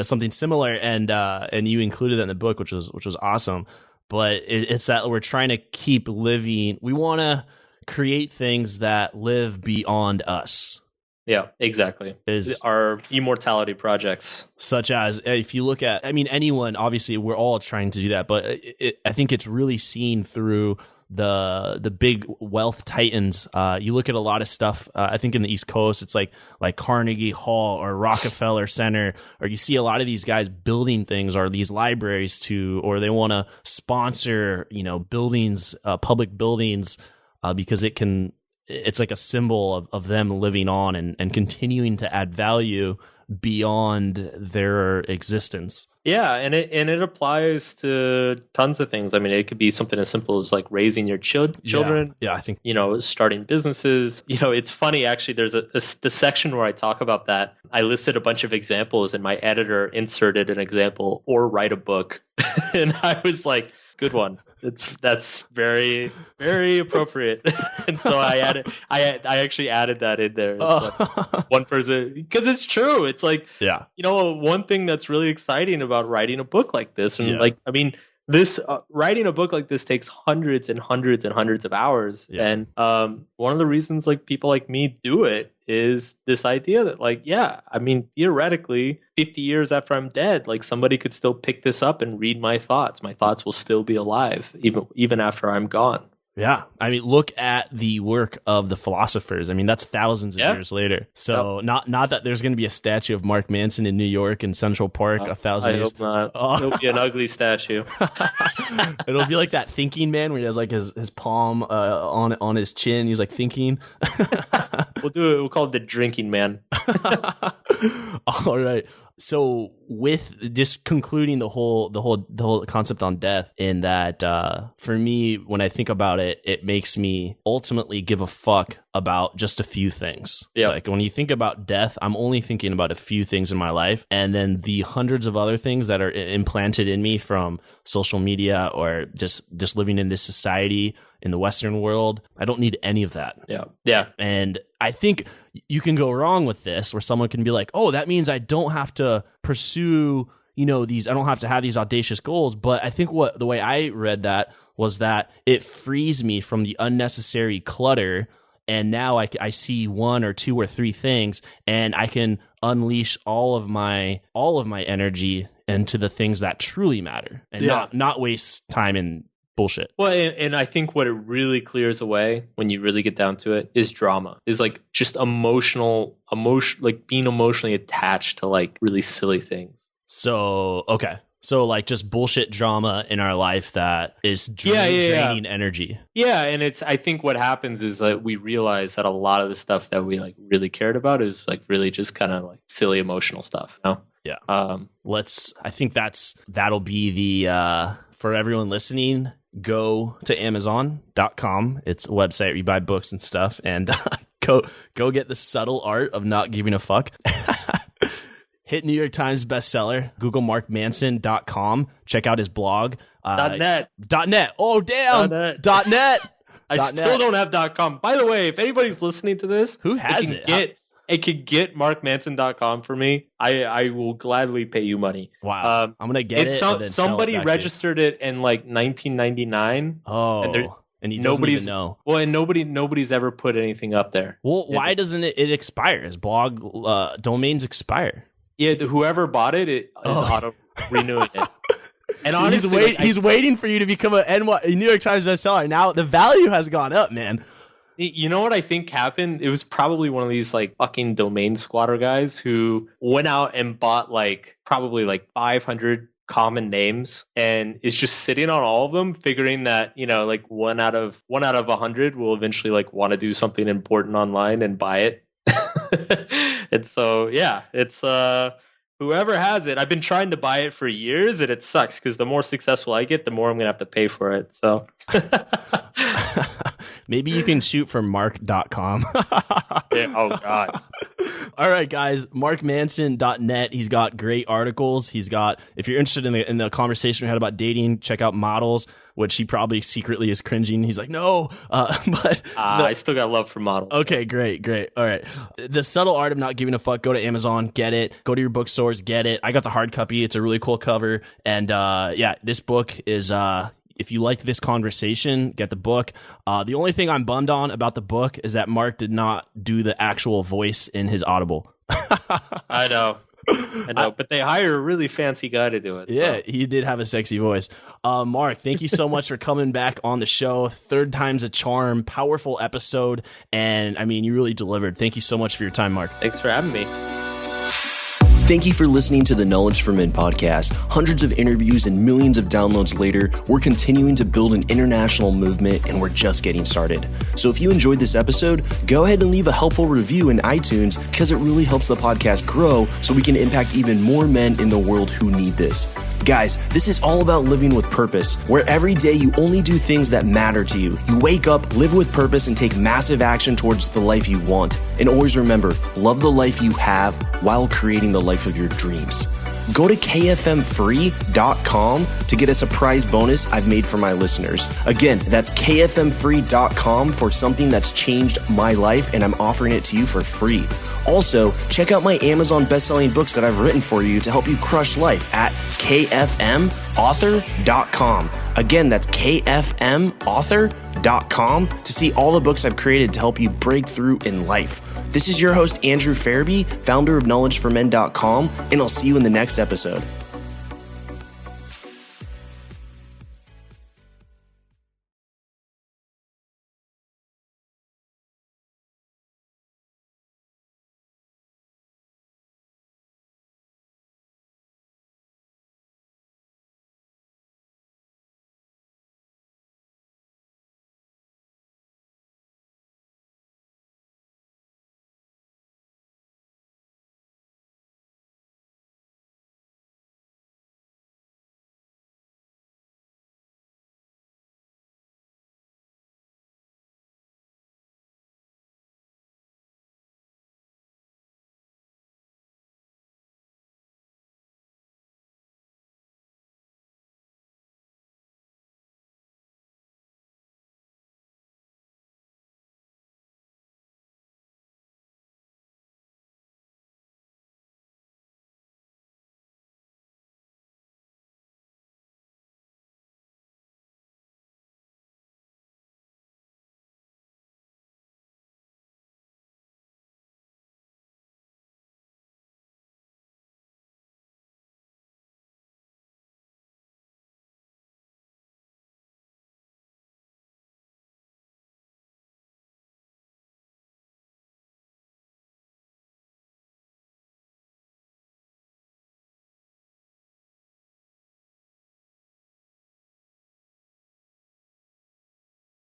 something similar. And you included that in the book, which was awesome. But it's that we're trying to keep living. We want to create things that live beyond us. Yeah, exactly. Is our immortality projects. Such as, if you look at, I mean, anyone, obviously we're all trying to do that, but I think it's really seen through the big wealth titans. You look at a lot of stuff, I think in the East Coast, it's like Carnegie Hall or Rockefeller Center, or you see a lot of these guys building things, or these libraries or they want to sponsor, buildings, public buildings, because it's like a symbol of them living on and continuing to add value beyond their existence. Yeah, and it applies to tons of things. I mean, it could be something as simple as like raising your children. Yeah, I think starting businesses. It's funny actually. There's the section where I talk about that. I listed a bunch of examples, and my editor inserted an example, or write a book, and I was like, good one. That's very, very appropriate. And so I actually added that in there. Like one person, because it's true. It's like, one thing that's really exciting about writing a book like this, and this writing a book like this takes hundreds and hundreds and hundreds of hours. Yeah. And one of the reasons like people like me do it is this idea that theoretically 50 years after I'm dead, like somebody could still pick this up and read my thoughts. My thoughts will still be alive even after I'm gone. Yeah. I mean, look at the work of the philosophers. I mean, that's thousands of years later. So not that there's going to be a statue of Mark Manson in New York in Central Park 1,000 years. I hope not. It'll be an ugly statue. It'll be like that thinking man where he has like his palm on his chin. He's like thinking. We'll call it the drinking man. All right. So with just concluding the whole concept on death, in that for me, when I think about it, it makes me ultimately give a fuck about just a few things. Yeah. Like when you think about death, I'm only thinking about a few things in my life, and then the hundreds of other things that are implanted in me from social media or just living in this society in the Western world. I don't need any of that. Yeah. Yeah. And I think you can go wrong with this, where someone can be like, oh, that means I don't have to pursue, I don't have to have these audacious goals. But I think the way I read that was that it frees me from the unnecessary clutter. And now I see one or two or three things, and I can unleash all of my energy into the things that truly matter, and not waste time in bullshit. Well, and I think what it really clears away when you really get down to it is drama. Is like just emotion, like being emotionally attached to like really silly things. So, okay. So like just bullshit drama in our life that is draining energy. Yeah, and I think what happens is that we realize that a lot of the stuff that we like really cared about is like really just kind of like silly emotional stuff. Yeah. I think that'll be the for everyone listening, go to Amazon.com. It's a website where you buy books and stuff, and go get The Subtle Art of Not Giving a Fuck. Hit New York Times bestseller. Google markmanson.com. Check out his blog. .net. Oh, damn. .net. I still don't have .com. By the way, if anybody's listening to this, who has it? It could get markmanson.com for me. I will gladly pay you money. Wow. I'm going to get it. Somebody registered it in like 1999. Oh. And he doesn't even know. Well, and nobody's ever put anything up there. Well, why doesn't it expire? His blog domains expire. Yeah, whoever bought it is auto renewing it. And honestly, he's waiting for you to become a New York Times bestseller. Now the value has gone up, man. You know what I think happened? It was probably one of these like fucking domain squatter guys who went out and bought like probably like 500 common names and is just sitting on all of them, figuring that like one out of 100 will eventually like want to do something important online and buy it. And so it's whoever has it. I've been trying to buy it for years, and it sucks because the more successful I get, the more I'm gonna have to pay for it. So maybe you can shoot for mark.com. Yeah, oh god. All right, guys, markmanson.net. He's got great articles. He's got, if you're interested in the conversation we had about dating, check out Models, which he probably secretly is cringing. He's like, no, but I still got love for Models. Okay, great. All right. The Subtle Art of Not Giving a Fuck. Go to Amazon, get it. Go to your bookstores, get it. I got the hard copy. It's a really cool cover. And this book is, if you like this conversation, get the book. The only thing I'm bummed on about the book is that Mark did not do the actual voice in his Audible. I know, but they hire a really fancy guy to do it. Yeah, he did have a sexy voice. Mark, thank you so much for coming back on the show. 3rd time's a charm, powerful episode. And I mean, you really delivered. Thank you so much for your time, Mark. Thanks for having me. Thank you for listening to the Knowledge for Men podcast. Hundreds of interviews and millions of downloads later, we're continuing to build an international movement, and we're just getting started. So if you enjoyed this episode, go ahead and leave a helpful review in iTunes, because it really helps the podcast grow so we can impact even more men in the world who need this. Guys, this is all about living with purpose, where every day you only do things that matter to you. You wake up, live with purpose, and take massive action towards the life you want. And always remember, love the life you have while creating the life of your dreams. Go to kfmfree.com to get a surprise bonus I've made for my listeners. Again, that's kfmfree.com for something that's changed my life, and I'm offering it to you for free. Also, check out my Amazon best-selling books that I've written for you to help you crush life at kfmauthor.com. Again, that's kfmauthor.com to see all the books I've created to help you break through in life. This is your host, Andrew Farabee, founder of knowledgeformen.com, and I'll see you in the next episode.